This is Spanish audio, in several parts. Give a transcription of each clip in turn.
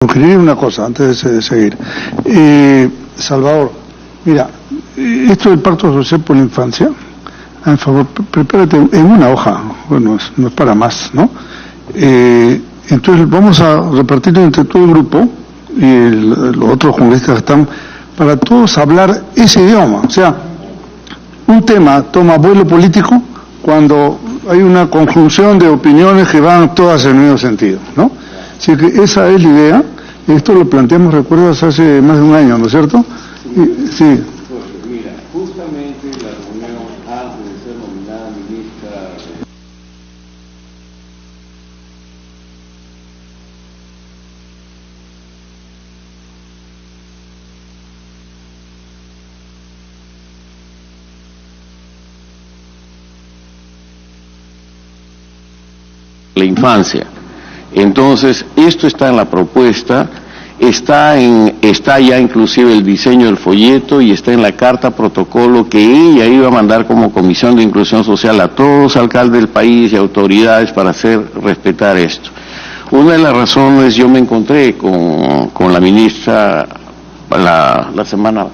Sugerir una cosa antes de seguir. Salvador, mira, esto del pacto social por la infancia, en favor, prepárate en una hoja, bueno, no es para más, ¿no? Entonces vamos a repartirlo entre todo el grupo y los otros congresistas que están, para todos hablar ese idioma. O sea, un tema toma vuelo político cuando hay una conjunción de opiniones que van todas en el mismo sentido, ¿no? Así que esa es la idea. Esto lo planteamos, recuerdas, hace más de un año, ¿no es cierto? Sí. Mira, justamente la reunión antes de ser nominada ministra la infancia. Entonces, esto está en la propuesta, está ya inclusive el diseño del folleto y está en la carta protocolo que ella iba a mandar como Comisión de Inclusión Social a todos los alcaldes del país y autoridades para hacer respetar esto. Una de las razones, yo me encontré con la ministra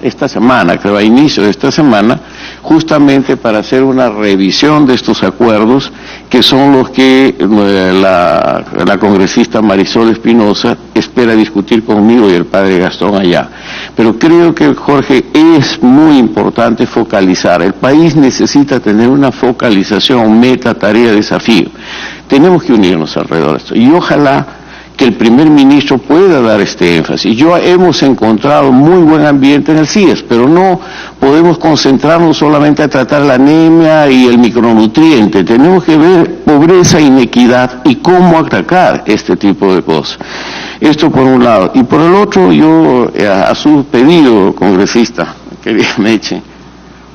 esta semana, creo a inicio de esta semana, justamente para hacer una revisión de estos acuerdos, que son los que la congresista Marisol Espinosa espera discutir conmigo y el padre Gastón allá. Pero creo que, Jorge, es muy importante focalizar. El país necesita tener una focalización, meta, tarea, desafío. Tenemos que unirnos alrededor de esto. Y ojalá que el primer ministro pueda dar este énfasis. Hemos encontrado muy buen ambiente en el CIES, pero no podemos concentrarnos solamente a tratar la anemia y el micronutriente. Tenemos que ver pobreza, inequidad y cómo atacar este tipo de cosas. Esto por un lado. Y por el otro, yo, a su pedido, congresista, querida Meche,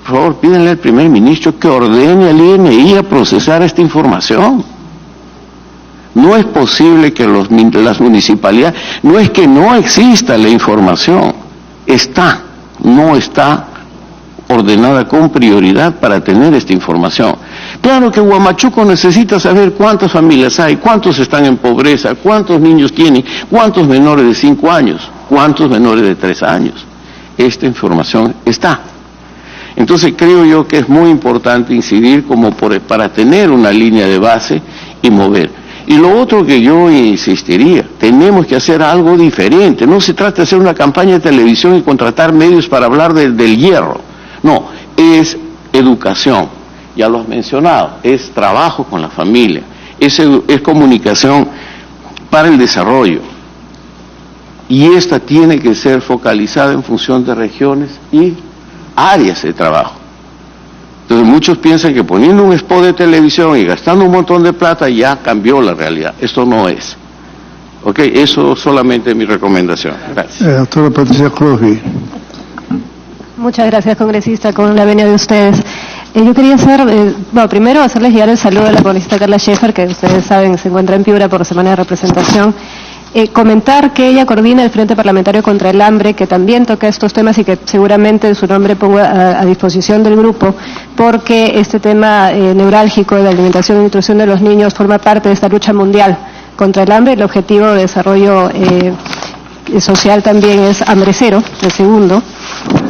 por favor, pídenle al primer ministro que ordene al INI a procesar esta información. No es posible que las municipalidades, no es que no exista la información, no está ordenada con prioridad para tener esta información. Claro que Huamachuco necesita saber cuántas familias hay, cuántos están en pobreza, cuántos niños tienen, cuántos menores de 5 años, cuántos menores de 3 años. Esta información está. Entonces creo yo que es muy importante incidir para tener una línea de base y mover. Y lo otro que yo insistiría, tenemos que hacer algo diferente. No se trata de hacer una campaña de televisión y contratar medios para hablar del hierro. No, es educación, ya lo has mencionado, es trabajo con la familia, es comunicación para el desarrollo. Y esta tiene que ser focalizada en función de regiones y áreas de trabajo. Entonces muchos piensan que poniendo un spot de televisión y gastando un montón de plata ya cambió la realidad. Esto no es. ¿Ok? Eso solamente es mi recomendación. Gracias. Doctora Patricia Crosby. Muchas gracias, congresista, con la venia de ustedes. Yo quería primero hacerles llegar el saludo de la congresista Carla Schaefer, que ustedes saben se encuentra en Piura por semana de representación. Comentar que ella coordina el Frente Parlamentario contra el Hambre, que también toca estos temas y que seguramente en su nombre ponga a disposición del grupo, porque este tema neurálgico de la alimentación y nutrición de los niños forma parte de esta lucha mundial contra el hambre. El objetivo de desarrollo social también es hambre cero, el segundo,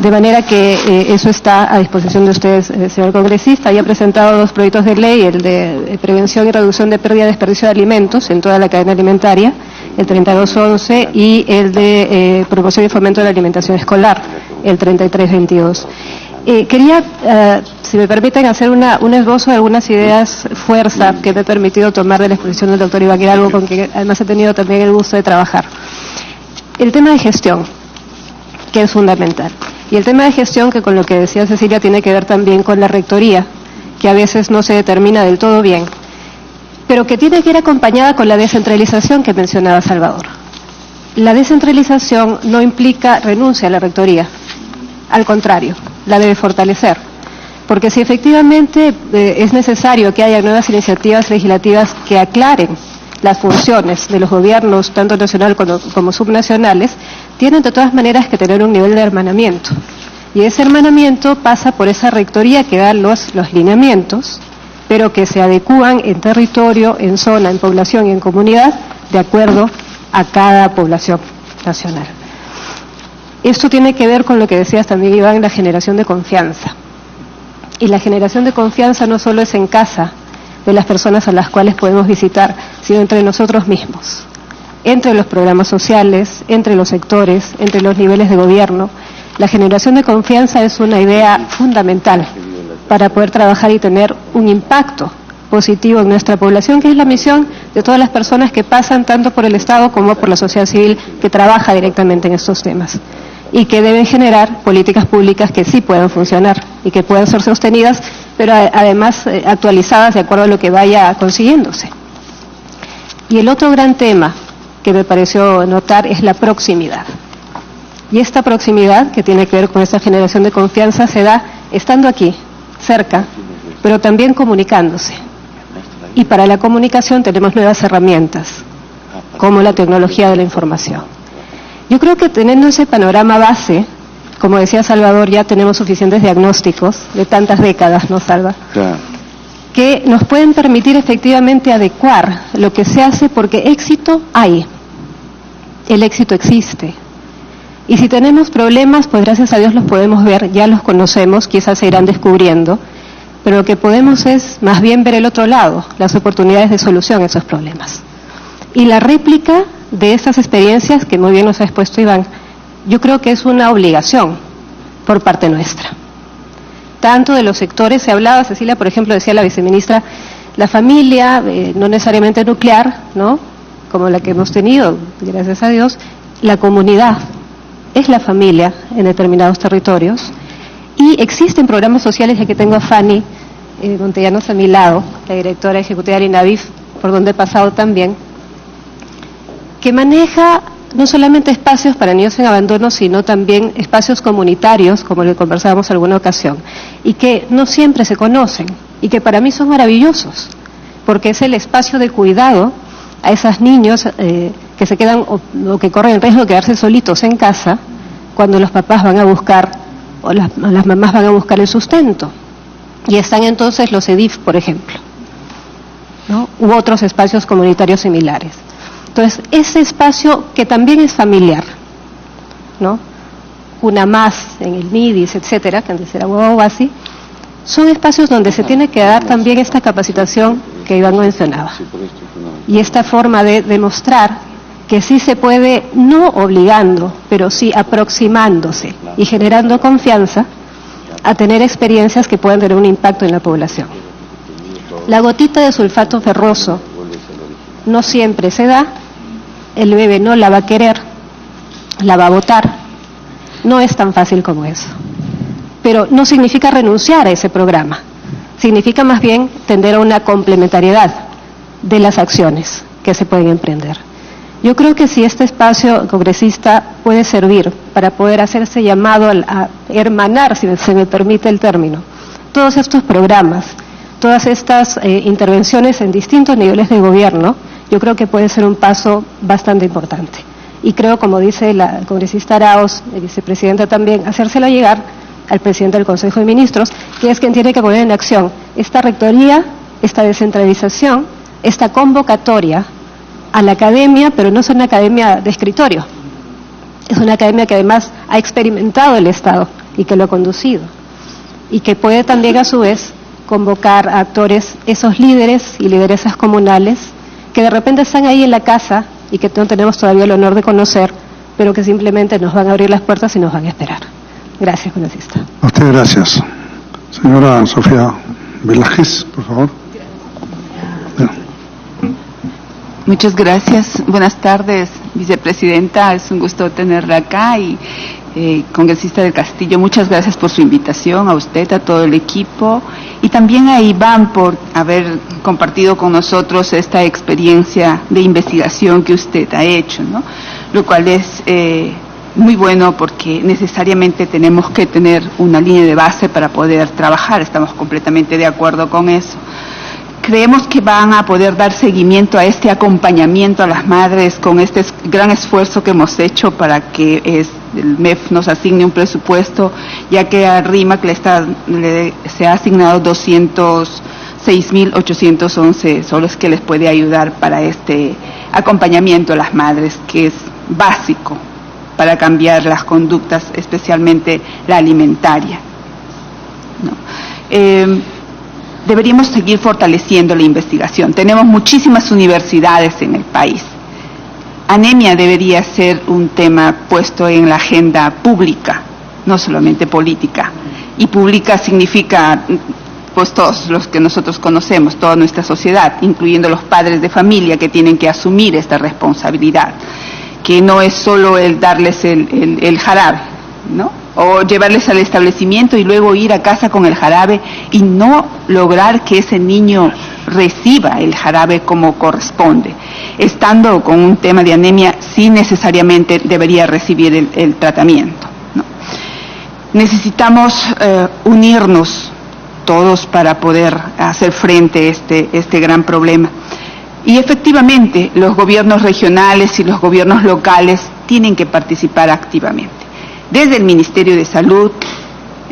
de manera que eso está a disposición de ustedes, señor congresista. Ya ha presentado 2 proyectos de ley, el de prevención y reducción de pérdida y desperdicio de alimentos en toda la cadena alimentaria, el 3211, y el de promoción y fomento de la alimentación escolar, el 3322. Quería, si me permiten, hacer un esbozo de algunas ideas fuerza que me he permitido tomar de la exposición del doctor Iván Hidalgo, con quien además he tenido también el gusto de trabajar. El tema de gestión, que es fundamental. Y el tema de gestión, que con lo que decía Cecilia, tiene que ver también con la rectoría, que a veces no se determina del todo bien, pero que tiene que ir acompañada con la descentralización que mencionaba Salvador. La descentralización no implica renuncia a la rectoría, al contrario, la debe fortalecer, porque si efectivamente es necesario que haya nuevas iniciativas legislativas que aclaren las funciones de los gobiernos, tanto nacional como subnacionales, tienen de todas maneras que tener un nivel de hermanamiento. Y ese hermanamiento pasa por esa rectoría que da los lineamientos, pero que se adecúan en territorio, en zona, en población y en comunidad, de acuerdo a cada población nacional. Esto tiene que ver con lo que decías también, Iván, la generación de confianza. Y la generación de confianza no solo es en casa de las personas a las cuales podemos visitar, sino entre nosotros mismos, entre los programas sociales, entre los sectores, entre los niveles de gobierno. La generación de confianza es una idea fundamental para poder trabajar y tener un impacto positivo en nuestra población, que es la misión de todas las personas que pasan tanto por el Estado como por la sociedad civil que trabaja directamente en estos temas, y que deben generar políticas públicas que sí puedan funcionar y que puedan ser sostenidas, pero además actualizadas de acuerdo a lo que vaya consiguiéndose. Y el otro gran tema que me pareció notar es la proximidad. Y esta proximidad, que tiene que ver con esta generación de confianza, se da estando aquí, cerca, pero también comunicándose. Y para la comunicación tenemos nuevas herramientas, como la tecnología de la información. Yo creo que teniendo ese panorama base, como decía Salvador, ya tenemos suficientes diagnósticos de tantas décadas, ¿no, Salva? Claro. Que nos pueden permitir efectivamente adecuar lo que se hace, porque éxito hay, el éxito existe. Y si tenemos problemas, pues gracias a Dios los podemos ver, ya los conocemos, quizás se irán descubriendo, pero lo que podemos es más bien ver el otro lado, las oportunidades de solución a esos problemas. Y la réplica de estas experiencias, que muy bien nos ha expuesto Iván, yo creo que es una obligación por parte nuestra. Tanto de los sectores, se hablaba, Cecilia, por ejemplo, decía la viceministra, la familia, no necesariamente nuclear, ¿no?, como la que hemos tenido, gracias a Dios, la comunidad es la familia en determinados territorios, y existen programas sociales, y aquí tengo a Fanny Montellanos a mi lado, la directora ejecutiva del INAVIF, por donde he pasado también, que maneja no solamente espacios para niños en abandono, sino también espacios comunitarios, como le conversábamos en alguna ocasión, y que no siempre se conocen, y que para mí son maravillosos, porque es el espacio de cuidado a esos niños que se quedan o que corren el riesgo de quedarse solitos en casa cuando los papás van a buscar, o las mamás van a buscar el sustento. Y están entonces los EDIF, por ejemplo, ¿no?, u otros espacios comunitarios similares. Entonces, ese espacio que también es familiar, ¿no?, una más en el MIDIS, etcétera, que antes era Guaguasi, son espacios donde se tiene que dar también esta capacitación que Iván mencionaba. Y esta forma de demostrar que sí se puede, no obligando, pero sí aproximándose y generando confianza a tener experiencias que puedan tener un impacto en la población. La gotita de sulfato ferroso no siempre se da, el bebé no la va a querer, la va a botar, no es tan fácil como eso. Pero no significa renunciar a ese programa, significa más bien tender a una complementariedad de las acciones que se pueden emprender. Yo creo que si este espacio congresista puede servir para poder hacer ese llamado a hermanar, si se me permite el término, todos estos programas, todas estas intervenciones en distintos niveles de gobierno, yo creo que puede ser un paso bastante importante. Y creo, como dice la congresista Arauz, la vicepresidenta también, hacérselo llegar al presidente del Consejo de Ministros, que es quien tiene que poner en acción esta rectoría, esta descentralización, esta convocatoria a la academia, pero no es una academia de escritorio, es una academia que además ha experimentado el Estado y que lo ha conducido, y que puede también a su vez convocar a actores, esos líderes y lideresas comunales, que de repente están ahí en la casa y que no tenemos todavía el honor de conocer, pero que simplemente nos van a abrir las puertas y nos van a esperar. Gracias, congresista. A usted gracias. Señora Sofía Velázquez, por favor. Muchas gracias. Buenas tardes, vicepresidenta. Es un gusto tenerla acá. Y congresista del Castillo, muchas gracias por su invitación, a usted, a todo el equipo, y también a Iván por haber compartido con nosotros esta experiencia de investigación que usted ha hecho, ¿no? Lo cual es muy bueno, porque necesariamente tenemos que tener una línea de base para poder trabajar. Estamos completamente de acuerdo con eso. Creemos que van a poder dar seguimiento a este acompañamiento a las madres con este gran esfuerzo que hemos hecho para que el MEF nos asigne un presupuesto, ya que a RIMAC se ha asignado 6.811 son los que les puede ayudar para este acompañamiento a las madres, que es básico para cambiar las conductas, especialmente la alimentaria, ¿no? Deberíamos seguir fortaleciendo la investigación. Tenemos muchísimas universidades en el país. Anemia debería ser un tema puesto en la agenda pública, no solamente política. Y pública significa, pues, todos los que nosotros conocemos, toda nuestra sociedad, incluyendo los padres de familia que tienen que asumir esta responsabilidad, que no es solo el darles el jarabe, ¿no? O llevarles al establecimiento y luego ir a casa con el jarabe y no lograr que ese niño reciba el jarabe como corresponde. Estando con un tema de anemia, sí necesariamente debería recibir el tratamiento, ¿no? Necesitamos unirnos todos para poder hacer frente a este gran problema. Y efectivamente, los gobiernos regionales y los gobiernos locales tienen que participar activamente. Desde el Ministerio de Salud,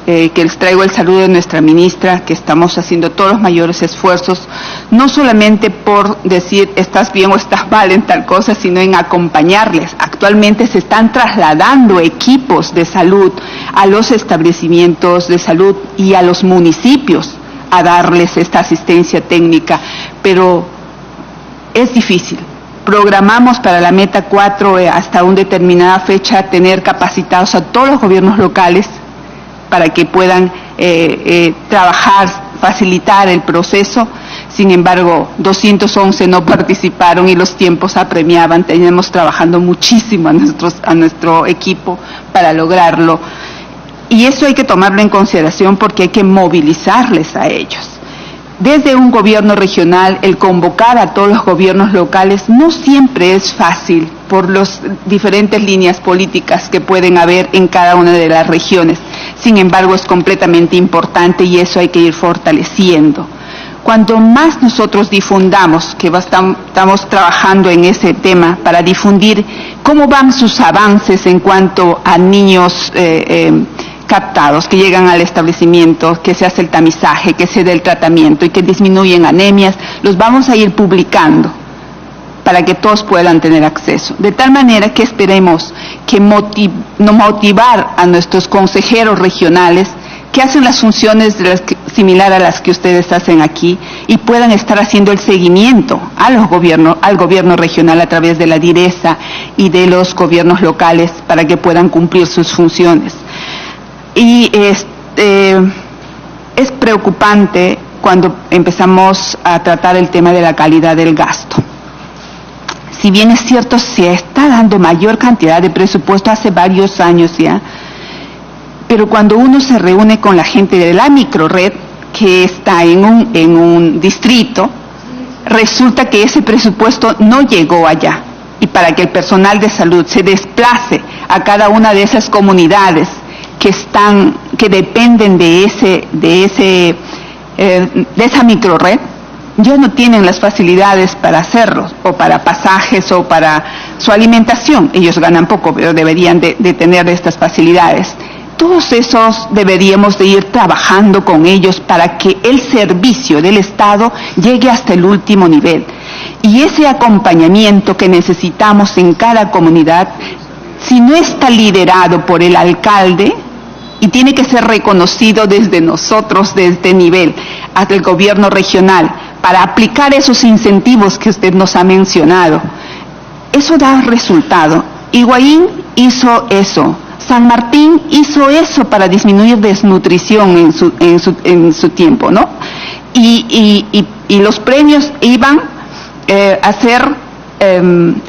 que les traigo el saludo de nuestra ministra, que estamos haciendo todos los mayores esfuerzos, no solamente por decir estás bien o estás mal en tal cosa, sino en acompañarles. Actualmente se están trasladando equipos de salud a los establecimientos de salud y a los municipios a darles esta asistencia técnica, pero es difícil. Programamos para la meta 4 hasta una determinada fecha tener capacitados a todos los gobiernos locales para que puedan trabajar, facilitar el proceso. Sin embargo, 211 no participaron y los tiempos apremiaban. Tenemos trabajando muchísimo a nuestro equipo para lograrlo. Y eso hay que tomarlo en consideración porque hay que movilizarles a ellos. Desde un gobierno regional, el convocar a todos los gobiernos locales no siempre es fácil por las diferentes líneas políticas que pueden haber en cada una de las regiones. Sin embargo, es completamente importante y eso hay que ir fortaleciendo. Cuanto más nosotros difundamos, que estamos trabajando en ese tema para difundir cómo van sus avances en cuanto a niños captados, que llegan al establecimiento, que se hace el tamizaje, que se dé el tratamiento y que disminuyen anemias, los vamos a ir publicando para que todos puedan tener acceso. De tal manera que esperemos que motivar a nuestros consejeros regionales que hacen las funciones similar a las que ustedes hacen aquí y puedan estar haciendo el seguimiento al gobierno regional a través de la DIRESA y de los gobiernos locales para que puedan cumplir sus funciones. Y es preocupante cuando empezamos a tratar el tema de la calidad del gasto. Si bien es cierto, se está dando mayor cantidad de presupuesto hace varios años ya, pero cuando uno se reúne con la gente de la microred que está en un distrito, resulta que ese presupuesto no llegó allá. Y para que el personal de salud se desplace a cada una de esas comunidades que dependen de esa microred, ya no tienen las facilidades para hacerlo, o para pasajes, o para su alimentación. Ellos ganan poco, pero deberían de tener estas facilidades. Todos esos deberíamos de ir trabajando con ellos para que el servicio del Estado llegue hasta el último nivel. Y ese acompañamiento que necesitamos en cada comunidad, si no está liderado por el alcalde, y tiene que ser reconocido desde nosotros, desde este nivel, hasta el gobierno regional, para aplicar esos incentivos que usted nos ha mencionado, eso da resultado. Higuaín hizo eso, San Martín hizo eso para disminuir desnutrición en su tiempo, ¿no? Y los premios iban a ser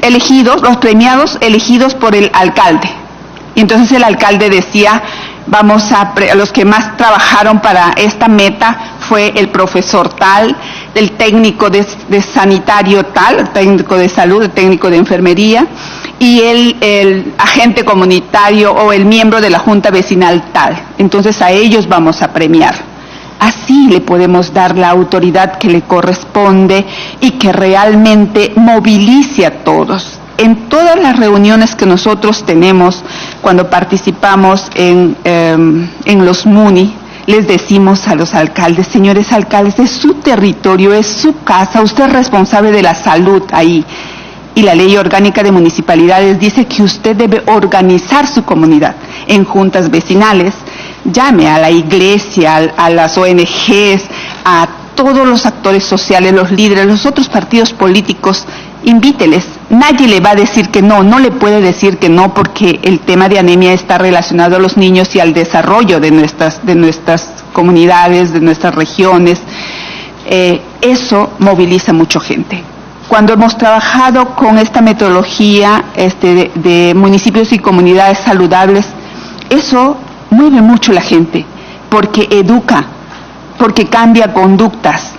elegidos, los premiados elegidos por el alcalde. Y entonces el alcalde decía, a los que más trabajaron para esta meta fue el profesor tal, el técnico de sanitario tal, el técnico de salud, el técnico de enfermería y el agente comunitario o el miembro de la junta vecinal tal. Entonces a ellos vamos a premiar. Así le podemos dar la autoridad que le corresponde y que realmente movilice a todos. En todas las reuniones que nosotros tenemos cuando participamos en los MUNI, les decimos a los alcaldes, señores alcaldes, es su territorio, es su casa, usted es responsable de la salud ahí. Y la Ley Orgánica de Municipalidades dice que usted debe organizar su comunidad en juntas vecinales. Llame a la iglesia, a las ONGs, a todos los actores sociales, los líderes, los otros partidos políticos, invíteles. Nadie le va a decir que no, no le puede decir que no, porque el tema de anemia está relacionado a los niños y al desarrollo de nuestras comunidades, de nuestras regiones. Eso moviliza mucha gente. Cuando hemos trabajado con esta metodología de municipios y comunidades saludables, eso mueve mucho la gente, porque educa, porque cambia conductas,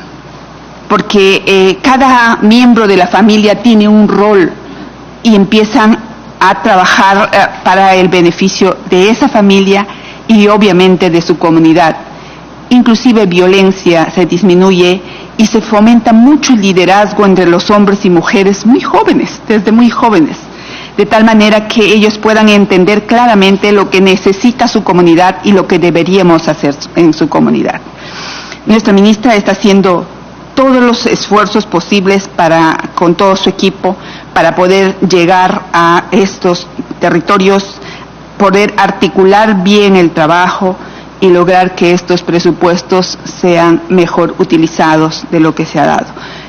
porque cada miembro de la familia tiene un rol y empiezan a trabajar para el beneficio de esa familia y obviamente de su comunidad. Inclusive violencia se disminuye y se fomenta mucho el liderazgo entre los hombres y mujeres muy jóvenes, desde muy jóvenes, de tal manera que ellos puedan entender claramente lo que necesita su comunidad y lo que deberíamos hacer en su comunidad. Nuestra ministra está haciendo todos los esfuerzos posibles con todo su equipo para poder llegar a estos territorios, poder articular bien el trabajo y lograr que estos presupuestos sean mejor utilizados de lo que se ha dado.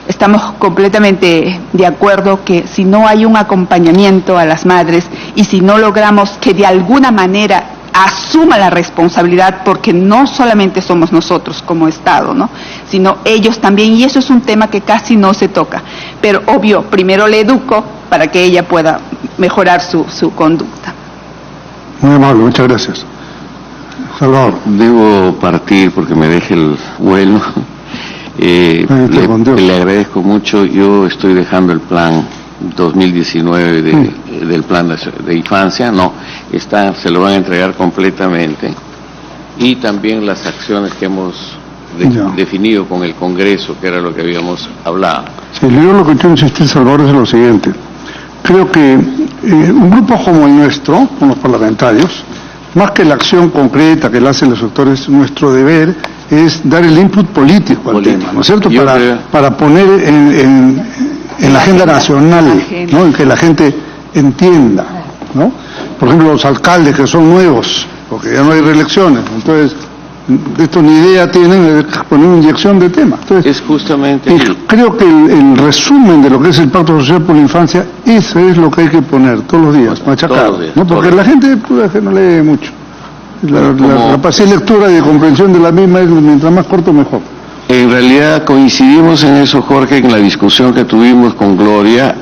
Estamos completamente de acuerdo que si no hay un acompañamiento a las madres y si no logramos que de alguna manera asuma la responsabilidad, porque no solamente somos nosotros como Estado, ¿no?, sino ellos también, y eso es un tema que casi no se toca. Pero obvio, primero le educo para que ella pueda mejorar su conducta. Muy amable, muchas gracias. Salvador. Debo partir porque me deje el vuelo. Le agradezco mucho. Yo estoy dejando el plan 2019 del plan de infancia. Se lo van a entregar completamente. Y también las acciones que hemos definido con el Congreso, que era lo que habíamos hablado. Sí, yo lo que quiero insistir, Salvador, es lo siguiente. Creo que un grupo como el nuestro, con los parlamentarios, más que la acción concreta que la hacen los sectores, nuestro deber es dar el input político al tema, ¿no es cierto? Para poner en la agenda nacional, ¿no?, en que la gente entienda, ¿no? Por ejemplo, los alcaldes que son nuevos, porque ya no hay reelecciones, entonces esto ni idea tienen de poner una inyección de tema. Entonces, es justamente. Y creo que el resumen de lo que es el Pacto Social por la Infancia, eso es lo que hay que poner todos los días, machacar, ¿no? Porque la gente no lee mucho. La capacidad de lectura y de comprensión de la misma es mientras más corto mejor. En realidad coincidimos en eso, Jorge, en la discusión que tuvimos con Gloria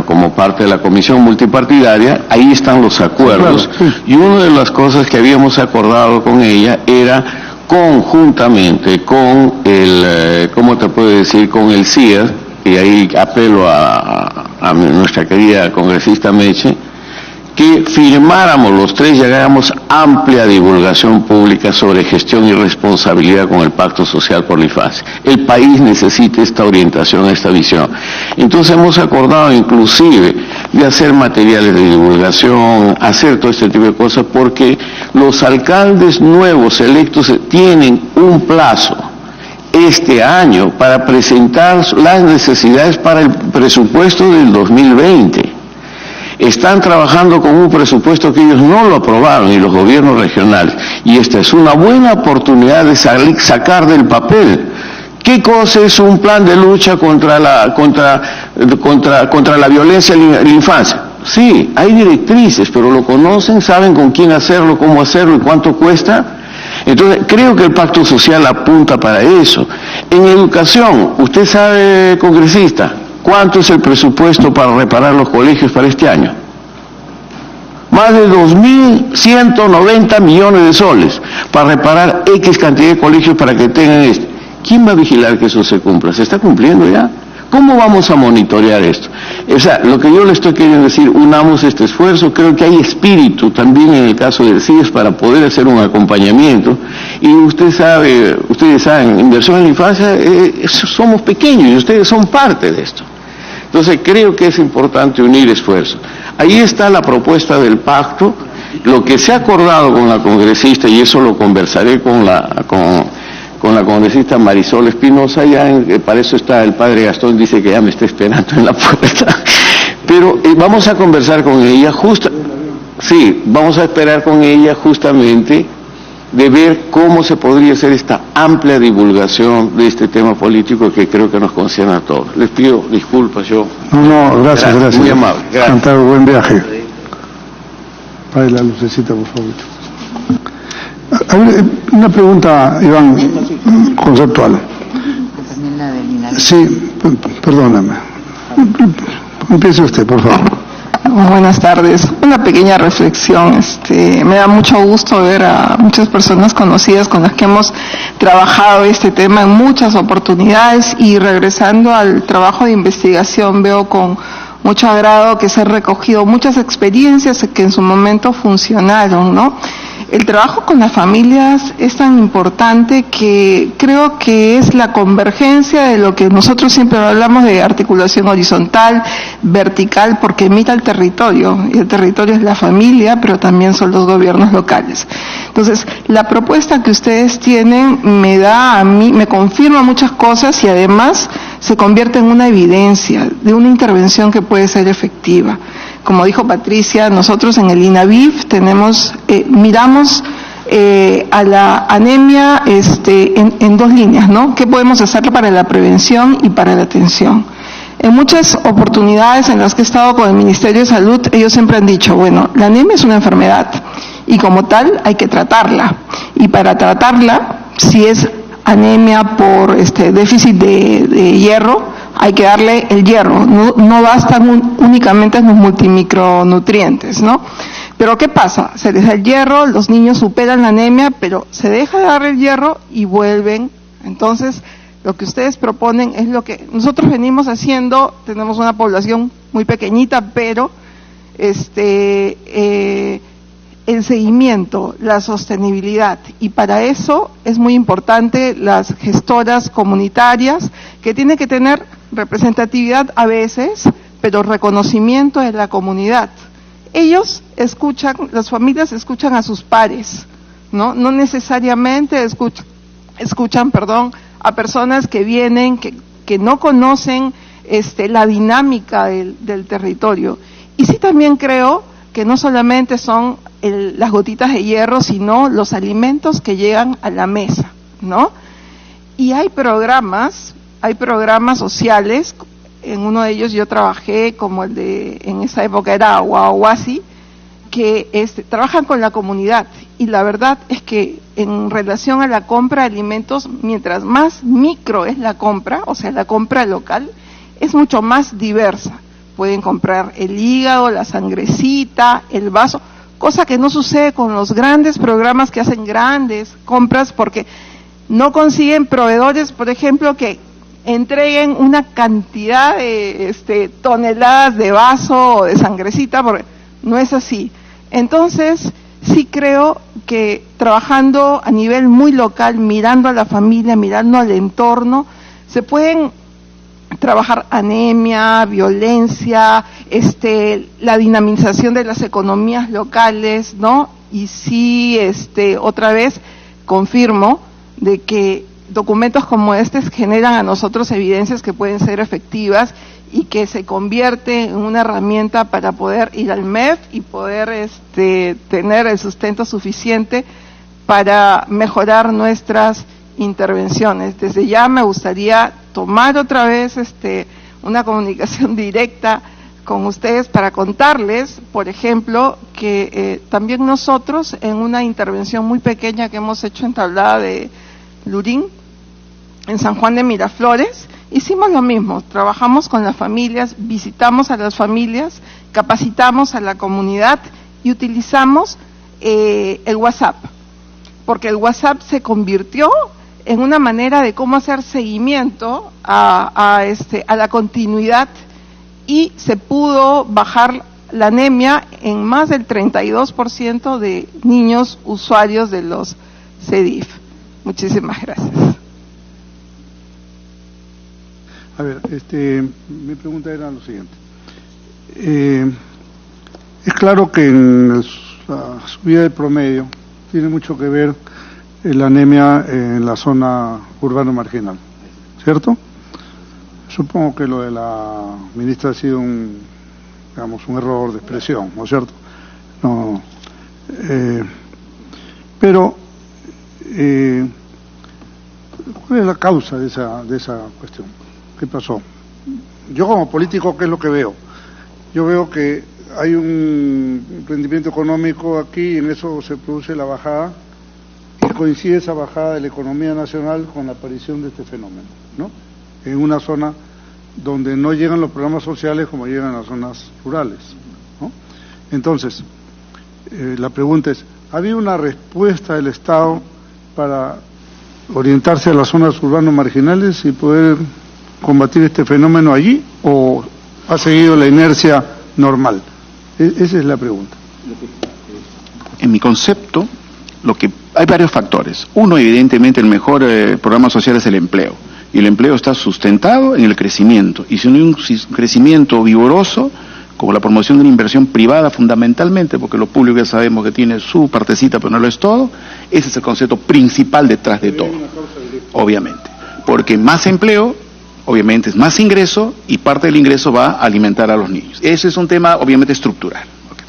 como parte de la comisión multipartidaria. Ahí están los acuerdos, claro, sí. Y una de las cosas que habíamos acordado con ella era conjuntamente con con el CIE, y ahí apelo a nuestra querida congresista Meche, que firmáramos los tres y hagamos amplia divulgación pública sobre gestión y responsabilidad con el Pacto Social por la Infancia. El país necesita esta orientación, esta visión. Entonces hemos acordado inclusive de hacer materiales de divulgación, hacer todo este tipo de cosas, porque los alcaldes nuevos electos tienen un plazo este año para presentar las necesidades para el presupuesto del 2020. Están trabajando con un presupuesto que ellos no lo aprobaron, y los gobiernos regionales, y esta es una buena oportunidad de sacar del papel qué cosa es un plan de lucha contra la violencia en la infancia. Sí, hay directrices, pero lo conocen, saben con quién hacerlo, cómo hacerlo y cuánto cuesta. Entonces, creo que el Pacto Social apunta para eso. En educación, usted sabe, congresista, ¿cuánto es el presupuesto para reparar los colegios para este año? Más de 2.190 millones de soles para reparar X cantidad de colegios para que tengan esto. ¿Quién va a vigilar que eso se cumpla? ¿Se está cumpliendo ya? ¿Cómo vamos a monitorear esto? O sea, lo que yo le estoy queriendo decir, unamos este esfuerzo. Creo que hay espíritu también en el caso del CIES para poder hacer un acompañamiento. Y ustedes saben, inversión en la infancia, somos pequeños y ustedes son parte de esto. Entonces creo que es importante unir esfuerzos. Ahí está la propuesta del pacto, Lo que se ha acordado con la congresista, y eso lo conversaré con la congresista Marisol Espinosa, para eso está el padre Gastón, dice que ya me está esperando en la puerta, pero vamos a conversar con ella, vamos a esperar con ella justamente de ver cómo se podría hacer esta amplia divulgación de este tema político que creo que nos concierne a todos. Les pido disculpas, gracias. Muy amable. Gracias. Cantado, buen viaje. Para la lucecita, por favor. A ver, una pregunta, Iván, conceptual. Sí, perdóname. Empiece usted, por favor. Buenas tardes. Una pequeña reflexión. Me da mucho gusto ver a muchas personas conocidas con las que hemos trabajado este tema en muchas oportunidades, y regresando al trabajo de investigación veo con mucho agrado que se han recogido muchas experiencias que en su momento funcionaron, ¿no? El trabajo con las familias es tan importante que creo que es la convergencia de lo que nosotros siempre hablamos de articulación horizontal, vertical, porque mira el territorio, y el territorio es la familia, pero también son los gobiernos locales. Entonces, la propuesta que ustedes tienen me confirma muchas cosas, y además se convierte en una evidencia de una intervención que puede ser efectiva. Como dijo Patricia, nosotros en el INAVIF miramos a la anemia en dos líneas, ¿no? ¿Qué podemos hacer para la prevención y para la atención? En muchas oportunidades en las que he estado con el Ministerio de Salud, ellos siempre han dicho, bueno, la anemia es una enfermedad y como tal hay que tratarla. Y para tratarla, si es anemia por déficit de hierro, hay que darle el hierro, no bastan únicamente los multimicronutrientes, ¿no? Pero ¿qué pasa? Se les da el hierro, los niños superan la anemia, pero se deja de dar el hierro y vuelven. Entonces, lo que ustedes proponen es lo que nosotros venimos haciendo. Tenemos una población muy pequeñita, pero el seguimiento, la sostenibilidad, y para eso es muy importante las gestoras comunitarias, que tienen que tener representatividad a veces, pero reconocimiento de la comunidad. Ellos escuchan, las familias escuchan a sus pares, no necesariamente escuchan a personas que vienen, que no conocen la dinámica del territorio. Y sí, también creo que no solamente son las gotitas de hierro, sino los alimentos que llegan a la mesa, ¿no? Y hay programas sociales. En uno de ellos yo trabajé, como en esa época era Guaguasi, que trabajan con la comunidad, y la verdad es que en relación a la compra de alimentos, mientras más micro es la compra, o sea, la compra local, es mucho más diversa. Pueden comprar el hígado, la sangrecita, el vaso, cosa que no sucede con los grandes programas que hacen grandes compras, porque no consiguen proveedores, por ejemplo, que entreguen una cantidad de toneladas de vaso o de sangrecita, porque no es así. Entonces, sí creo que trabajando a nivel muy local, mirando a la familia, mirando al entorno, se pueden trabajar anemia, violencia, la dinamización de las economías locales, ¿no? Y sí, otra vez confirmo de que documentos como generan a nosotros evidencias que pueden ser efectivas y que se convierte en una herramienta para poder ir al MEF y poder tener el sustento suficiente para mejorar nuestras intervenciones. Desde ya me gustaría tomar otra vez una comunicación directa con ustedes para contarles, por ejemplo, que también nosotros en una intervención muy pequeña que hemos hecho en Tablada de Lurín, en San Juan de Miraflores, hicimos lo mismo. Trabajamos con las familias, visitamos a las familias, capacitamos a la comunidad y utilizamos el WhatsApp, porque el WhatsApp se convirtió en una manera de cómo hacer seguimiento a la continuidad, y se pudo bajar la anemia en más del 32% de niños usuarios de los CEDIF. Muchísimas gracias. A ver, mi pregunta era lo siguiente. Es claro que en la subida del promedio tiene mucho que ver la anemia en la zona urbana marginal, ¿cierto? Supongo que lo de la ministra ha sido un error de expresión, ¿no es cierto? No, pero ¿cuál es la causa de esa cuestión? ¿Qué pasó? Yo como político, ¿qué es lo que veo? Yo veo que hay un rendimiento económico aquí y en eso se produce la bajada y coincide esa bajada de la economía nacional con la aparición de este fenómeno, ¿no? En una zona donde no llegan los programas sociales como llegan a las zonas rurales, ¿no? Entonces, la pregunta es, ¿ha habido una respuesta del Estado para orientarse a las zonas urbanas marginales y poder combatir este fenómeno allí, o ha seguido la inercia normal? Esa es la pregunta. En mi concepto, hay varios factores. Uno, evidentemente, el mejor programa social es el empleo. Y el empleo está sustentado en el crecimiento. Y si no hay un crecimiento vigoroso, como la promoción de la inversión privada fundamentalmente, porque lo público ya sabemos que tiene su partecita, pero no lo es todo, ese es el concepto principal detrás de todo, obviamente. Porque más empleo, obviamente es más ingreso, y parte del ingreso va a alimentar a los niños. Ese es un tema obviamente estructural. Okay.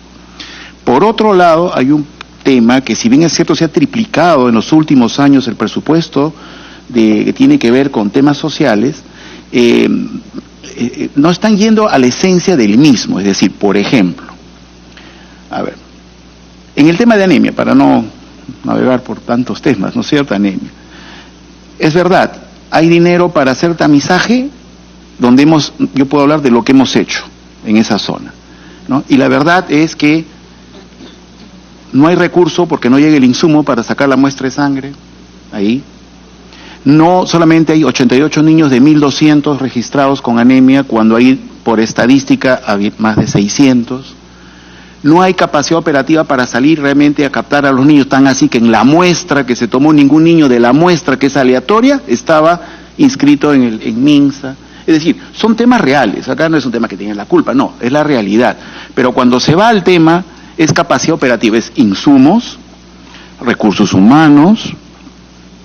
Por otro lado, hay un tema que, si bien es cierto, se ha triplicado en los últimos años el presupuesto que tiene que ver con temas sociales, no están yendo a la esencia del mismo. Es decir, por ejemplo, a ver, en el tema de anemia, para no navegar por tantos temas, ¿no es cierto? Anemia. Es verdad, hay dinero para hacer tamizaje, donde yo puedo hablar de lo que hemos hecho en esa zona, ¿no? Y la verdad es que no hay recurso porque no llega el insumo para sacar la muestra de sangre ahí. No solamente hay 88 niños de 1.200 registrados con anemia, cuando hay, por estadística, más de 600. No hay capacidad operativa para salir realmente a captar a los niños, tan así que en la muestra que se tomó, ningún niño de la muestra, que es aleatoria, estaba inscrito en MINSA. Es decir, son temas reales. Acá no es un tema que tiene la culpa, no, es la realidad. Pero cuando se va al tema, es capacidad operativa, es insumos, recursos humanos,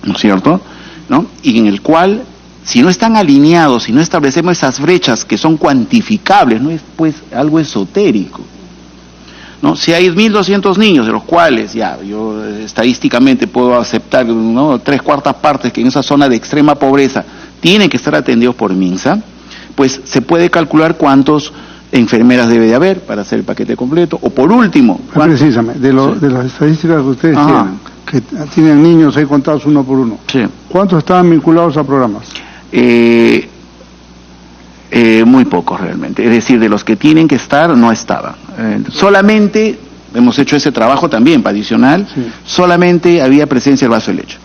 ¿no es cierto?, ¿no? Y en el cual, si no están alineados, si no establecemos esas brechas que son cuantificables, no es pues algo esotérico, ¿no? Si hay 1.200 niños, de los cuales ya yo estadísticamente puedo aceptar, ¿no?, 3/4 partes que en esa zona de extrema pobreza tienen que estar atendidos por MINSA, pues se puede calcular cuántos enfermeras debe de haber para hacer el paquete completo, o por último... Precisamente, de las estadísticas que ustedes tienen, que tienen niños ahí contados uno por uno, sí. ¿Cuántos estaban vinculados a programas? Muy pocos realmente, es decir, de los que tienen que estar, no estaban. Solamente, hemos hecho ese trabajo también, adicional, sí. Solamente había presencia del vaso de leche.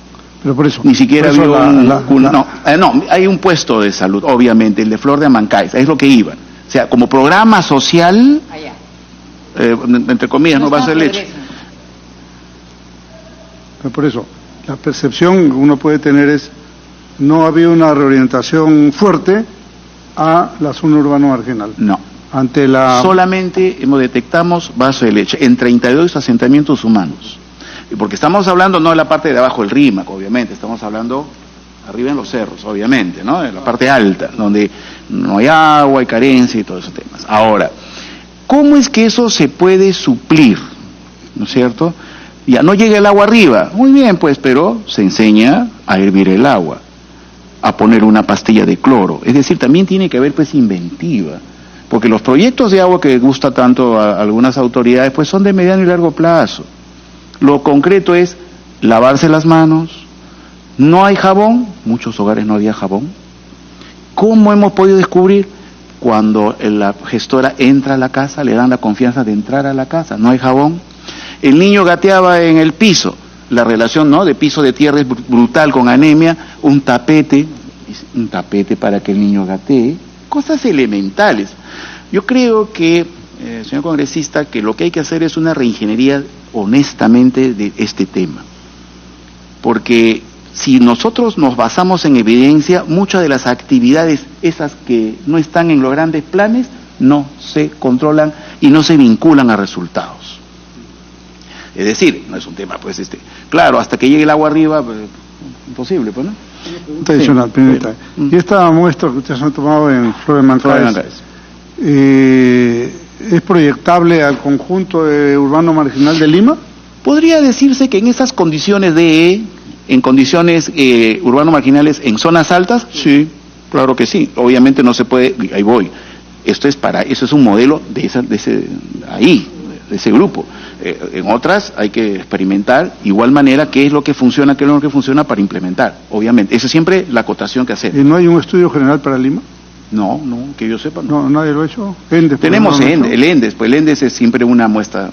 Pero por eso... Ni siquiera había no, hay un puesto de salud, obviamente, el de Flor de Amancay, es lo que iban. O sea, como programa social, entre comillas, no vaso de leche. Pero por eso, la percepción que uno puede tener es, no había una reorientación fuerte a la zona urbana marginal. No. Ante la... Solamente detectamos vaso de leche en 32 asentamientos humanos. Porque estamos hablando no de la parte de abajo del Rímac, obviamente, estamos hablando arriba en los cerros, obviamente, ¿no? En la parte alta, donde no hay agua, hay carencia y todos esos temas. Ahora, ¿cómo es que eso se puede suplir? ¿No es cierto? Ya no llega el agua arriba, muy bien pues, pero se enseña a hervir el agua, a poner una pastilla de cloro. Es decir, también tiene que haber pues inventiva, porque los proyectos de agua que gusta tanto a algunas autoridades pues son de mediano y largo plazo. Lo concreto es lavarse las manos. No hay jabón, muchos hogares no había jabón. ¿Cómo hemos podido descubrir? Cuando la gestora entra a la casa, le dan la confianza de entrar a la casa, no hay jabón. El niño gateaba en el piso, la relación, ¿no?, de piso de tierra es brutal con anemia, un tapete para que el niño gatee, cosas elementales. Yo creo que, señor congresista, que lo que hay que hacer es una reingeniería honestamente de este tema, porque si nosotros nos basamos en evidencia, muchas de las actividades, esas que no están en los grandes planes, no se controlan y no se vinculan a resultados. Es decir, no es un tema, pues, claro, hasta que llegue el agua arriba, pues, imposible, pues, ¿no? Adicional, Pineda. Y esta muestra que ustedes han tomado en Flores Mancaes, ¿es proyectable al conjunto urbano marginal de Lima? Podría decirse que en esas condiciones en condiciones urbano marginales en zonas altas, sí, claro que sí. Obviamente no se puede, ahí voy. Eso es un modelo de ese grupo. En otras hay que experimentar igual manera qué es lo que funciona, qué es lo que funciona para implementar, obviamente. Esa es siempre la acotación que hacemos. ¿Y no hay un estudio general para Lima? No, que yo sepa. No, nadie lo ha hecho. ENDES, tenemos el ENDES, pues el ENDES es siempre una muestra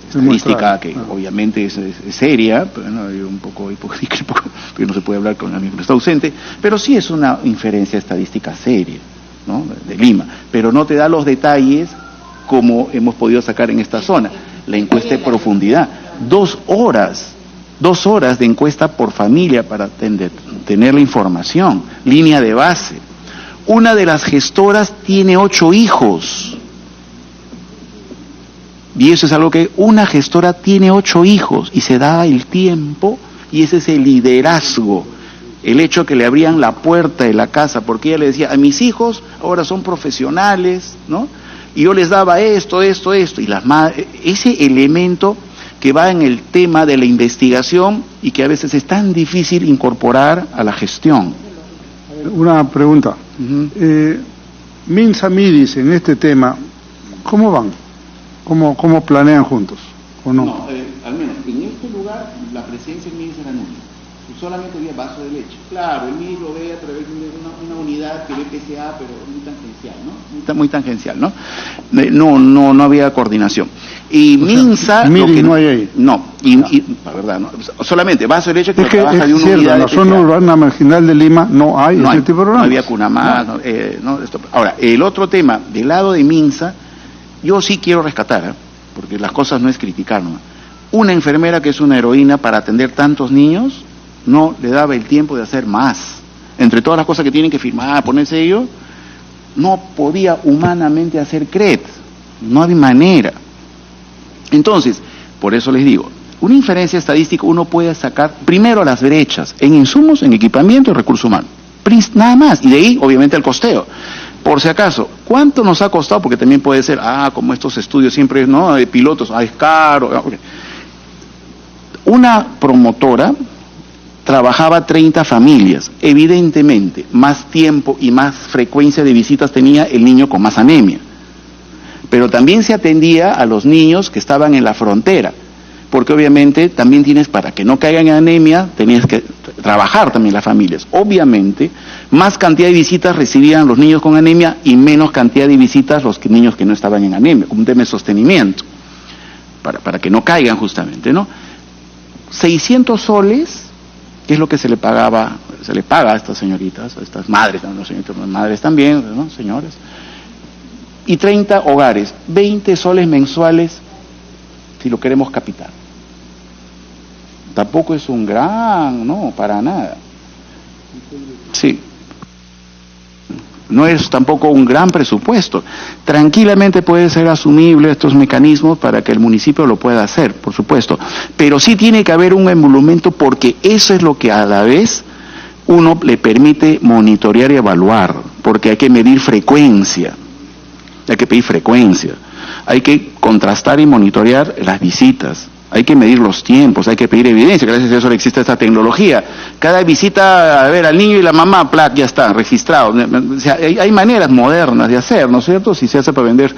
estadística que obviamente es seria, pero no, hay un poco hipócrita, porque no se puede hablar con el amigo que está ausente, pero sí es una inferencia estadística seria, ¿no? De Lima, pero no te da los detalles como hemos podido sacar en esta zona. La encuesta de profundidad, 2 horas de encuesta por familia para tener la información, línea de base. Una de las gestoras tiene 8 hijos. Y eso es algo que una gestora tiene 8 hijos y se da el tiempo, y ese es el liderazgo. El hecho que le abrían la puerta de la casa, porque ella le decía, a mis hijos ahora son profesionales, ¿no? Y yo les daba esto, y las madres, ese elemento que va en el tema de la investigación y que a veces es tan difícil incorporar a la gestión. Una pregunta. Minsa Midis en este tema, ¿cómo van? ¿Cómo planean juntos? ¿O no? No, al menos en este lugar la presencia en Midis era nula. Solamente había vaso de leche. Claro, el MIDIS lo ve a través de una unidad que ve PCA, pero muy tangencial, ¿no? Muy tangencial, ¿no? No había coordinación. Y Minsa... MIDIS no hay ahí. No, la verdad, no. Solamente vaso de leche que trabaja de una cierto, unidad en la zona urbana marginal de Lima no hay ese tipo de programas. No había Cunamás, Ahora, el otro tema, del lado de Minsa, yo sí quiero rescatar, porque las cosas no es criticar, ¿no? Una enfermera que es una heroína para atender tantos niños, no le daba el tiempo de hacer más. Entre todas las cosas que tienen que firmar, ponerse ellos, no podía humanamente hacer CRET, no había manera. Entonces, por eso les digo, una inferencia estadística uno puede sacar primero las brechas en insumos, en equipamiento y recursos humanos, nada más, y de ahí obviamente el costeo. Por si acaso, ¿cuánto nos ha costado? Porque también puede ser, como estos estudios siempre, ¿no? De pilotos, es caro. Okay. Una promotora trabajaba 30 familias, evidentemente más tiempo y más frecuencia de visitas tenía el niño con más anemia, pero también se atendía a los niños que estaban en la frontera, porque obviamente también para que no caigan en anemia, tenías que trabajar también las familias. Obviamente, más cantidad de visitas recibían los niños con anemia y menos cantidad de visitas los niños que no estaban en anemia, como un tema de sostenimiento, para que no caigan justamente, ¿no? 600 soles, que es lo que se le paga a estas señoritas, a estas madres, no señoritas, madres también, ¿no? Señores, y 30 hogares, 20 soles mensuales, si lo queremos capitar. Tampoco es un gran, no, para nada. Sí. No es tampoco un gran presupuesto. Tranquilamente puede ser asumible estos mecanismos para que el municipio lo pueda hacer, por supuesto. Pero sí tiene que haber un emolumento, porque eso es lo que a la vez uno le permite monitorear y evaluar, porque hay que medir frecuencia. Hay que pedir frecuencia. Hay que contrastar y monitorear las visitas. Hay que medir los tiempos, hay que pedir evidencia, gracias a eso existe esta tecnología. Cada visita a ver al niño y la mamá, plac, ya está, registrado. O sea, hay maneras modernas de hacer, ¿no es cierto? Si se hace para vender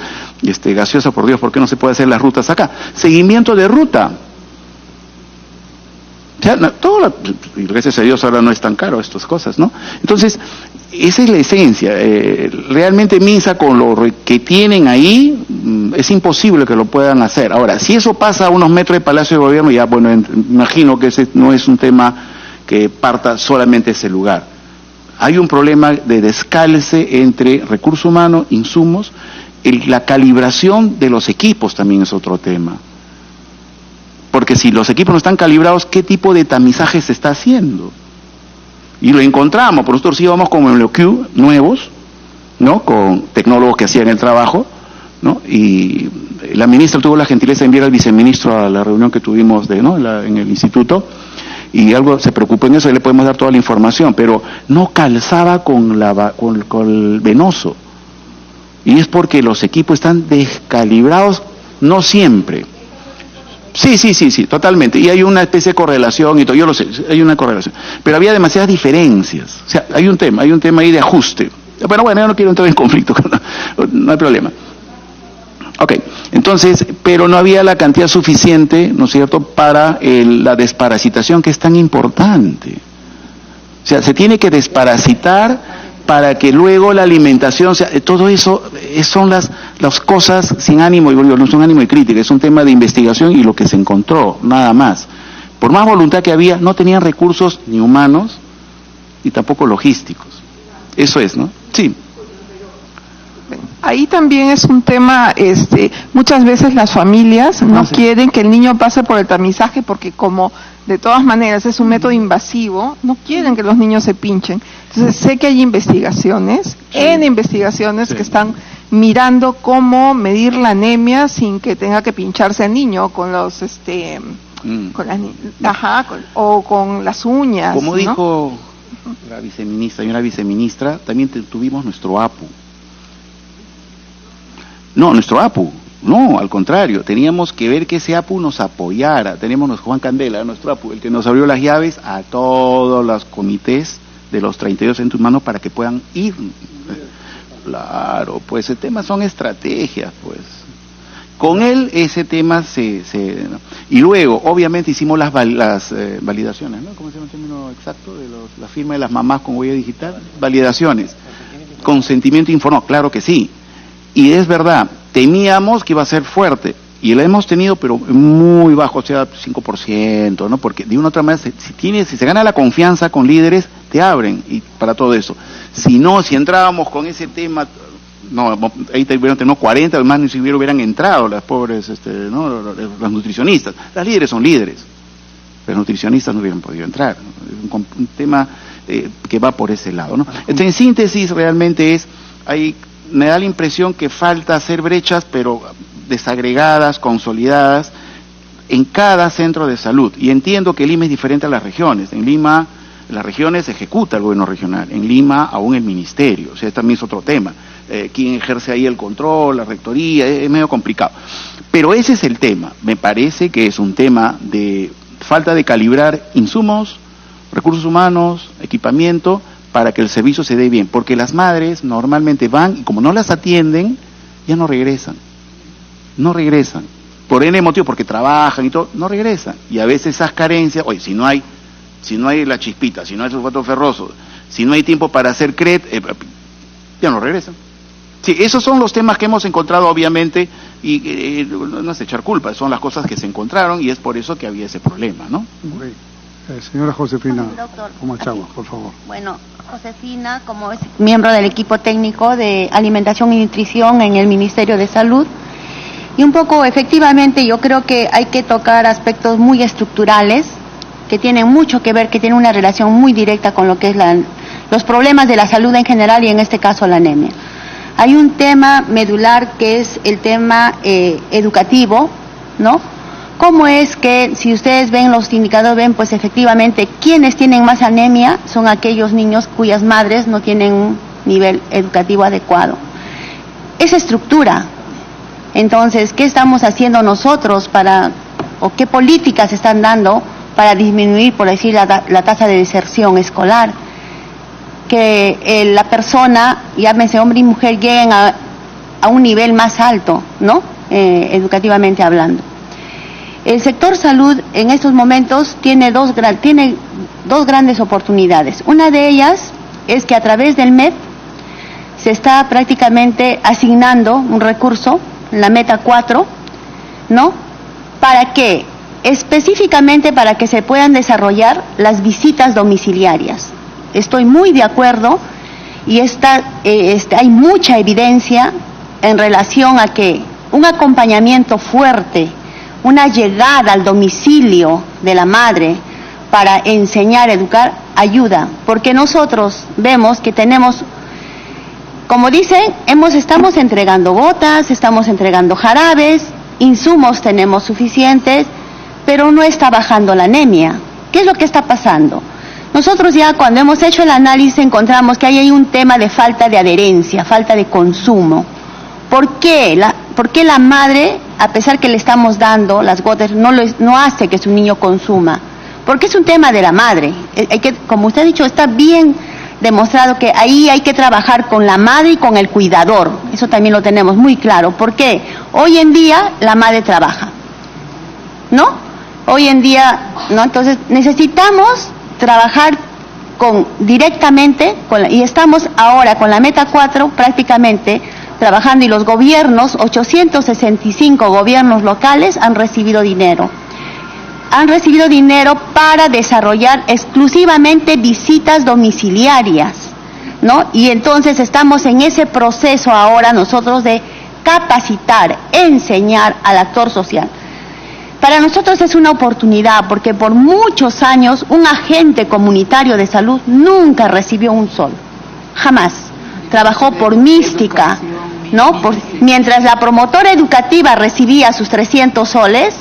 gaseosa, por Dios, ¿por qué no se puede hacer las rutas acá? Seguimiento de ruta. O sea, y gracias a Dios ahora no es tan caro estas cosas, ¿no? Entonces, esa es la esencia. Realmente Minsa, con lo que tienen ahí, es imposible que lo puedan hacer. Ahora, si eso pasa a unos metros del Palacio de Gobierno, ya, bueno, imagino que ese no es un tema que parta solamente de ese lugar. Hay un problema de descalce entre recursos humanos, insumos, la calibración de los equipos también es otro tema. Porque si los equipos no están calibrados, ¿qué tipo de tamizaje se está haciendo? Y lo encontramos, por nosotros íbamos con MLQ nuevos, ¿no? Con tecnólogos que hacían el trabajo, ¿no? Y la ministra tuvo la gentileza de enviar al viceministro a la reunión que tuvimos en el instituto, y algo se preocupó en eso, y le podemos dar toda la información, pero no calzaba con el venoso. Y es porque los equipos están descalibrados, no siempre. Sí, totalmente. Y hay una especie de correlación y todo, yo lo sé, hay una correlación. Pero había demasiadas diferencias. O sea, hay un tema ahí de ajuste. Pero bueno, yo no quiero entrar en conflicto, no hay problema. Ok, entonces, pero no había la cantidad suficiente, ¿no es cierto?, para la desparasitación, que es tan importante. O sea, se tiene que desparasitar para que luego la alimentación, o sea, todo eso son las cosas sin ánimo, no es un ánimo de crítica, es un tema de investigación y lo que se encontró, nada más. Por más voluntad que había, no tenían recursos ni humanos y tampoco logísticos. Eso es, ¿no? Sí. Ahí también es un tema, muchas veces las familias no quieren que el niño pase por el tamizaje porque como de todas maneras es un método invasivo, no quieren que los niños se pinchen. Entonces sé que hay investigaciones, investigaciones que están mirando cómo medir la anemia sin que tenga que pincharse al niño con los, con las uñas. Como ¿no? dijo la señora viceministra, también tuvimos nuestro APU. No, nuestro APU, no, al contrario, teníamos que ver que ese APU nos apoyara. Tenemos Juan Candela, nuestro APU, el que nos abrió las llaves a todos los comités de los 32 centros humanos para que puedan ir. Claro, pues ese tema son estrategias, pues. Con él ese tema y luego, obviamente, hicimos las validaciones, ¿no? ¿Cómo se llama el término exacto? De la firma de las mamás con huella digital. Validaciones. Consentimiento informado, claro que sí. Y es verdad, temíamos que iba a ser fuerte, y la hemos tenido, pero muy bajo, o sea, 5%, ¿no? Porque de una u otra manera, si se gana la confianza con líderes, te abren y para todo eso. Si no, si entrábamos con ese tema, no, ahí hubieran tenido 40, además ni siquiera hubieran entrado las pobres, ¿no? Las nutricionistas. Las líderes son líderes, pero nutricionistas no hubieran podido entrar, ¿no? Es un tema que va por ese lado, ¿no? Entonces, en síntesis, realmente me da la impresión que falta hacer brechas, pero desagregadas, consolidadas, en cada centro de salud. Y entiendo que Lima es diferente a las regiones. En Lima, las regiones ejecuta el gobierno regional. En Lima, aún el ministerio. O sea, también es otro tema. ¿Quién ejerce ahí el control, la rectoría? Es medio complicado. Pero ese es el tema. Me parece que es un tema de falta de calibrar insumos, recursos humanos, equipamiento, para que el servicio se dé bien, porque las madres normalmente van y como no las atienden, ya no regresan, por N motivo, porque trabajan y todo, no regresan, y a veces esas carencias, oye, si no hay la chispita, si no hay sulfato ferroso, si no hay tiempo para hacer CRET, ya no regresan. Sí, esos son los temas que hemos encontrado, obviamente, y no es echar culpa, son las cosas que se encontraron, y es por eso que había ese problema, ¿no? Okay. Señora Josefina Comachagua, por favor. Bueno, Josefina, como es miembro del equipo técnico de alimentación y nutrición en el Ministerio de Salud, y un poco, efectivamente, yo creo que hay que tocar aspectos muy estructurales, que tienen mucho que ver, que tienen una relación muy directa con lo que es los problemas de la salud en general y en este caso la anemia. Hay un tema medular que es el tema educativo, ¿no? ¿Cómo es que, si ustedes ven los indicadores, ven pues efectivamente quienes tienen más anemia son aquellos niños cuyas madres no tienen un nivel educativo adecuado? Esa estructura. Entonces, ¿qué estamos haciendo nosotros o qué políticas están dando para disminuir, por decir, la tasa de deserción escolar? Que la persona, llámese hombre y mujer, lleguen a un nivel más alto, ¿no? Educativamente hablando. El sector salud en estos momentos tiene dos grandes oportunidades. Una de ellas es que a través del MED se está prácticamente asignando un recurso, la Meta 4, ¿no? ¿Para qué? Específicamente para que se puedan desarrollar las visitas domiciliarias. Estoy muy de acuerdo y hay mucha evidencia en relación a que un acompañamiento fuerte, una llegada al domicilio de la madre para enseñar, educar, ayuda, porque nosotros vemos que tenemos como dicen, estamos entregando gotas, estamos entregando jarabes, insumos tenemos suficientes, pero no está bajando la anemia. ¿Qué es lo que está pasando? Nosotros ya cuando hemos hecho el análisis encontramos que hay un tema de falta de adherencia, falta de consumo. ¿Por qué la madre, a pesar que le estamos dando las gotas, no hace que su niño consuma? Porque es un tema de la madre. Como usted ha dicho, está bien demostrado que ahí hay que trabajar con la madre y con el cuidador. Eso también lo tenemos muy claro. ¿Por qué? Hoy en día la madre trabaja, ¿no? Hoy en día, ¿no? Entonces necesitamos trabajar directamente, y estamos ahora con la Meta 4 prácticamente trabajando, y los gobiernos, 865 gobiernos locales han recibido dinero. Han recibido dinero para desarrollar exclusivamente visitas domiciliarias, ¿no? Y entonces estamos en ese proceso ahora nosotros de capacitar, enseñar al actor social. Para nosotros es una oportunidad, porque por muchos años un agente comunitario de salud nunca recibió un sol, jamás. Trabajó por mística, ¿no? Mientras la promotora educativa recibía sus 300 soles,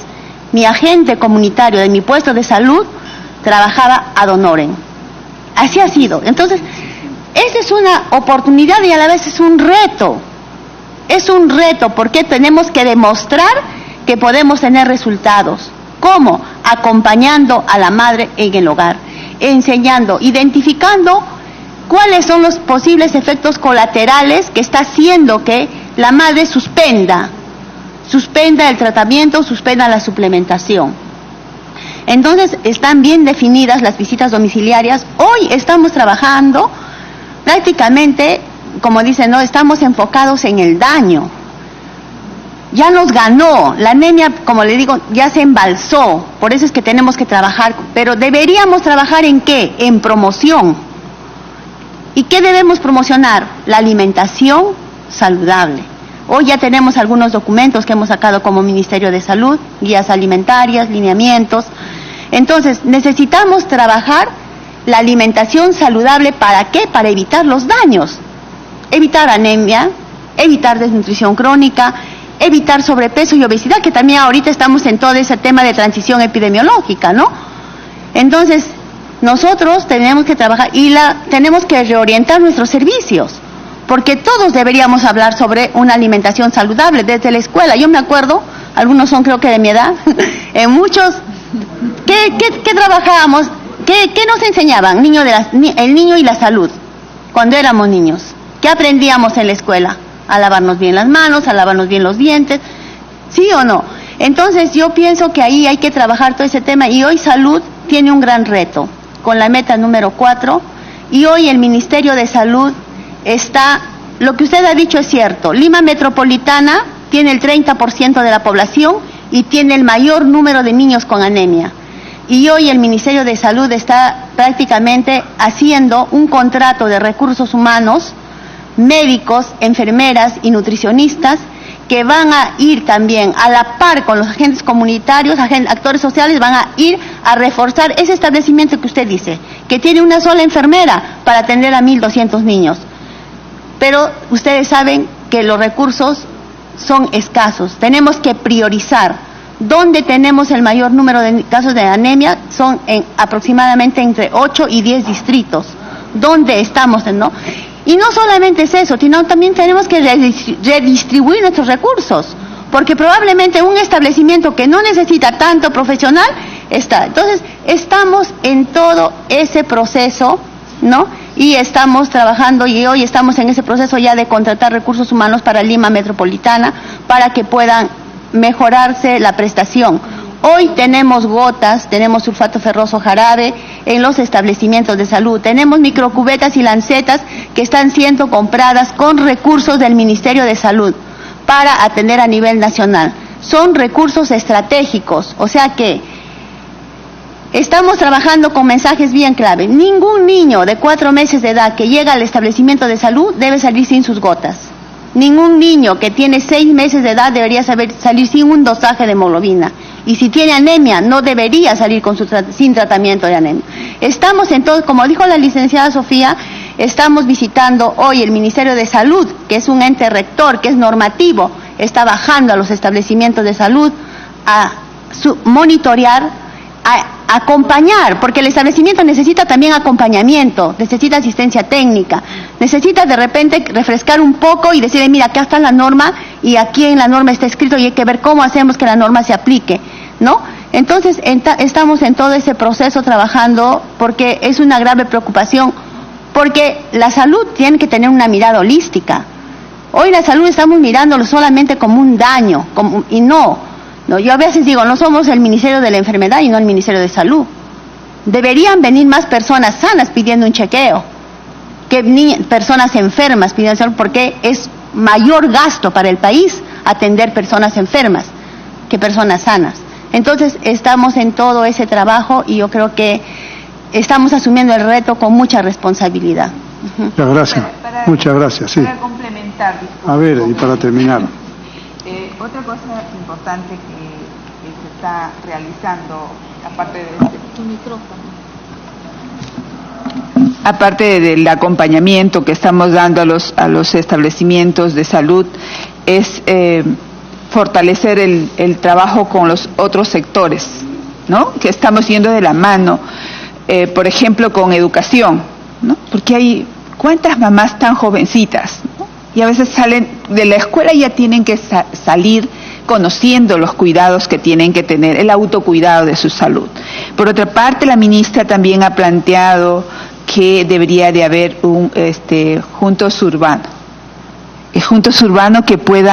mi agente comunitario de mi puesto de salud trabajaba ad honorem. Así ha sido. Entonces, esa es una oportunidad y a la vez es un reto. Es un reto porque tenemos que demostrar que podemos tener resultados. ¿Cómo? Acompañando a la madre en el hogar, enseñando, identificando cuáles son los posibles efectos colaterales que está haciendo que la madre suspenda el tratamiento, suspenda la suplementación. Entonces, están bien definidas las visitas domiciliarias. Hoy estamos trabajando prácticamente, como dicen, no estamos enfocados en el daño. Ya nos ganó, la anemia, como le digo, ya se embalsó, por eso es que tenemos que trabajar, pero deberíamos trabajar ¿en qué? En promoción. ¿Y qué debemos promocionar? La alimentación saludable. Hoy ya tenemos algunos documentos que hemos sacado como Ministerio de Salud, guías alimentarias, lineamientos. Entonces, necesitamos trabajar la alimentación saludable, ¿para qué? Para evitar los daños. Evitar anemia, evitar desnutrición crónica, evitar sobrepeso y obesidad, que también ahorita estamos en todo ese tema de transición epidemiológica, ¿no? Entonces, nosotros tenemos que trabajar y tenemos que reorientar nuestros servicios, porque todos deberíamos hablar sobre una alimentación saludable desde la escuela. Yo me acuerdo, algunos son creo que de mi edad, en muchos, ¿qué trabajábamos? ¿Qué nos enseñaban? El niño y la salud, cuando éramos niños. ¿Qué aprendíamos en la escuela? A lavarnos bien las manos, a lavarnos bien los dientes, ¿sí o no? Entonces yo pienso que ahí hay que trabajar todo ese tema, y hoy salud tiene un gran reto con la meta número 4, y hoy el Ministerio de Salud está, lo que usted ha dicho es cierto, Lima Metropolitana tiene el 30% de la población y tiene el mayor número de niños con anemia, y hoy el Ministerio de Salud está prácticamente haciendo un contrato de recursos humanos, médicos, enfermeras y nutricionistas, que van a ir también a la par con los agentes comunitarios, actores sociales, van a ir a reforzar ese establecimiento que usted dice, que tiene una sola enfermera para atender a 1.200 niños. Pero ustedes saben que los recursos son escasos, tenemos que priorizar. Donde tenemos el mayor número de casos de anemia son aproximadamente entre 8 y 10 distritos, donde estamos, ¿no? Y no solamente es eso, sino también tenemos que redistribuir nuestros recursos, porque probablemente un establecimiento que no necesita tanto profesional está. Entonces, estamos en todo ese proceso, ¿no? Y estamos trabajando, y hoy estamos en ese proceso ya de contratar recursos humanos para Lima Metropolitana, para que puedan mejorarse la prestación. Hoy tenemos gotas, tenemos sulfato ferroso jarabe en los establecimientos de salud, tenemos microcubetas y lancetas que están siendo compradas con recursos del Ministerio de Salud para atender a nivel nacional. Son recursos estratégicos, o sea que estamos trabajando con mensajes bien clave. Ningún niño de 4 meses de edad que llega al establecimiento de salud debe salir sin sus gotas. Ningún niño que tiene 6 meses de edad debería salir sin un dosaje de hemoglobina. Y si tiene anemia, no debería salir sin tratamiento de anemia. Estamos en todo, como dijo la licenciada Sofía, Estamos visitando hoy el Ministerio de Salud, que es un ente rector, que es normativo, está bajando a los establecimientos de salud a monitorear, a acompañar, porque el establecimiento necesita también acompañamiento, necesita asistencia técnica, necesita de repente refrescar un poco y decirle, mira, acá está la norma y aquí en la norma está escrito y hay que ver cómo hacemos que la norma se aplique, ¿no? Entonces, estamos en todo ese proceso trabajando porque es una grave preocupación, porque la salud tiene que tener una mirada holística. Hoy la salud estamos mirándolo solamente como un daño, y no, yo a veces digo, no somos el Ministerio de la Enfermedad y no el Ministerio de Salud. Deberían venir más personas sanas pidiendo un chequeo, que personas enfermas pidiendo salud, porque es mayor gasto para el país atender personas enfermas que personas sanas. Entonces, estamos en todo ese trabajo y yo creo que estamos asumiendo el reto con mucha responsabilidad. Muchas gracias. Muchas gracias, sí. Para complementar, disculpe, a ver, y para terminar. Otra cosa importante que se está realizando, aparte del acompañamiento que estamos dando a los establecimientos de salud, es fortalecer el trabajo con los otros sectores, ¿no? Que estamos yendo de la mano, por ejemplo, con educación, ¿no? Porque hay cuántas mamás tan jovencitas, ¿no? Y a veces salen de la escuela y ya tienen que salir conociendo los cuidados que tienen que tener, el autocuidado de su salud. Por otra parte, la ministra también ha planteado que debería de haber un juntos urbano. El juntos urbano que puede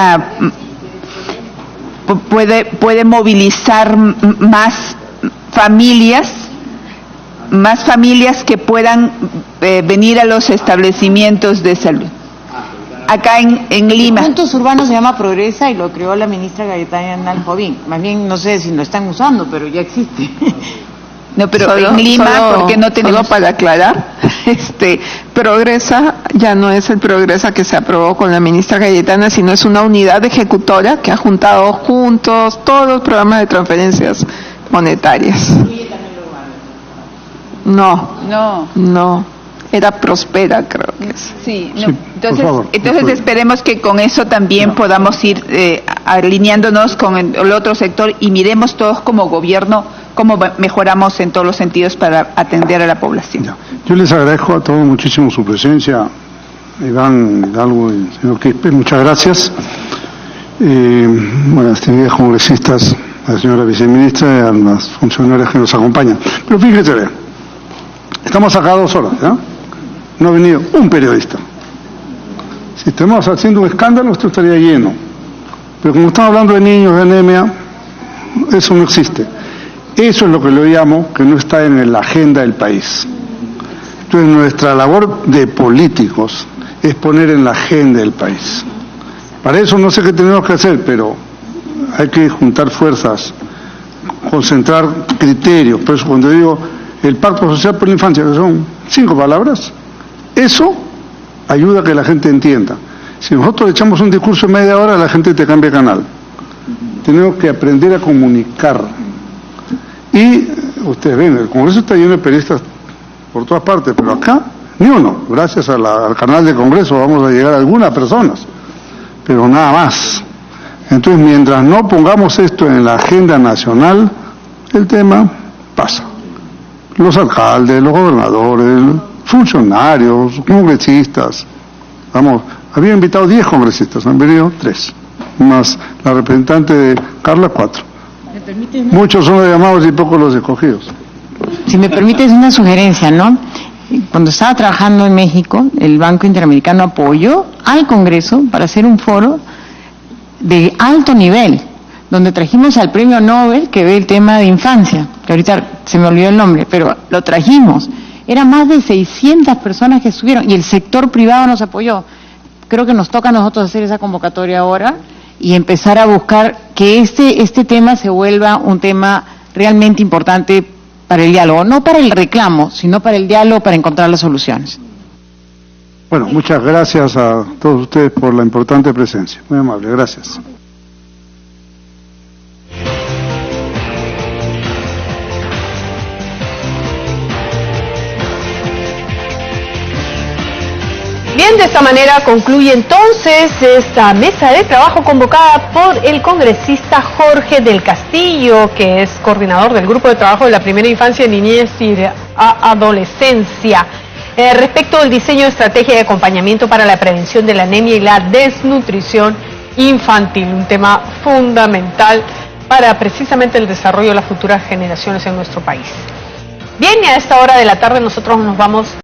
movilizar más familias que puedan venir a los establecimientos de salud. Acá en Lima. El Juntos Urbanos se llama Progresa y lo creó la ministra Gayetana Aljovín. Más bien, no sé si lo están usando, pero ya existe. No, pero en Lima, porque no tenemos... Solo para aclarar, Progresa ya no es el Progresa que se aprobó con la ministra Gayetana, sino es una unidad ejecutora que ha juntado juntos todos los programas de transferencias monetarias. No. Era Prospera, creo que es. Sí, no. Entonces esperemos que con eso también podamos ir alineándonos con el otro sector y miremos todos como gobierno cómo mejoramos en todos los sentidos para atender a la población. Ya. Yo les agradezco a todos muchísimo su presencia, Iván Hidalgo y señor Quispe, muchas gracias. Buenas tardes, congresistas, a la señora viceministra y a las funcionarias que nos acompañan. Pero fíjense, estamos acá 2 horas, ¿ya? No ha venido un periodista. Si estamos haciendo un escándalo, esto estaría lleno. Pero como estamos hablando de niños, de anemia, eso no existe. Eso es lo que lo llamo que no está en la agenda del país. Entonces, nuestra labor de políticos es poner en la agenda del país. Para eso no sé qué tenemos que hacer, pero hay que juntar fuerzas, concentrar criterios. Por eso cuando digo el Pacto Social por la Infancia, que son 5 palabras, eso ayuda a que la gente entienda. Si nosotros echamos un discurso en media hora, la gente te cambia canal. Tenemos que aprender a comunicar. Y ustedes ven, el Congreso está lleno de periodistas por todas partes, pero acá ni uno. Gracias al canal de Congreso vamos a llegar a algunas personas, pero nada más. Entonces, mientras no pongamos esto en la agenda nacional, el tema pasa. Los alcaldes, los gobernadores, funcionarios, congresistas. Había invitado 10 congresistas, han venido 3, más la representante de Carla, 4. Muchos son los llamados y pocos los escogidos. Si me permites una sugerencia, ¿no? Cuando estaba trabajando en México, el Banco Interamericano apoyó al Congreso para hacer un foro de alto nivel, donde trajimos al premio Nobel que ve el tema de infancia, que ahorita se me olvidó el nombre, pero lo trajimos. Eran más de 600 personas que estuvieron y el sector privado nos apoyó. Creo que nos toca a nosotros hacer esa convocatoria ahora y empezar a buscar que este tema se vuelva un tema realmente importante para el diálogo, no para el reclamo, sino para el diálogo, para encontrar las soluciones. Bueno, muchas gracias a todos ustedes por la importante presencia. Muy amable, gracias. de esta manera concluye entonces esta mesa de trabajo convocada por el congresista Jorge del Castillo, que es coordinador del Grupo de Trabajo de la Primera Infancia, Niñez y Adolescencia, respecto del diseño de estrategia de acompañamiento para la prevención de la anemia y la desnutrición infantil, un tema fundamental para precisamente el desarrollo de las futuras generaciones en nuestro país. Bien, y a esta hora de la tarde nosotros nos vamos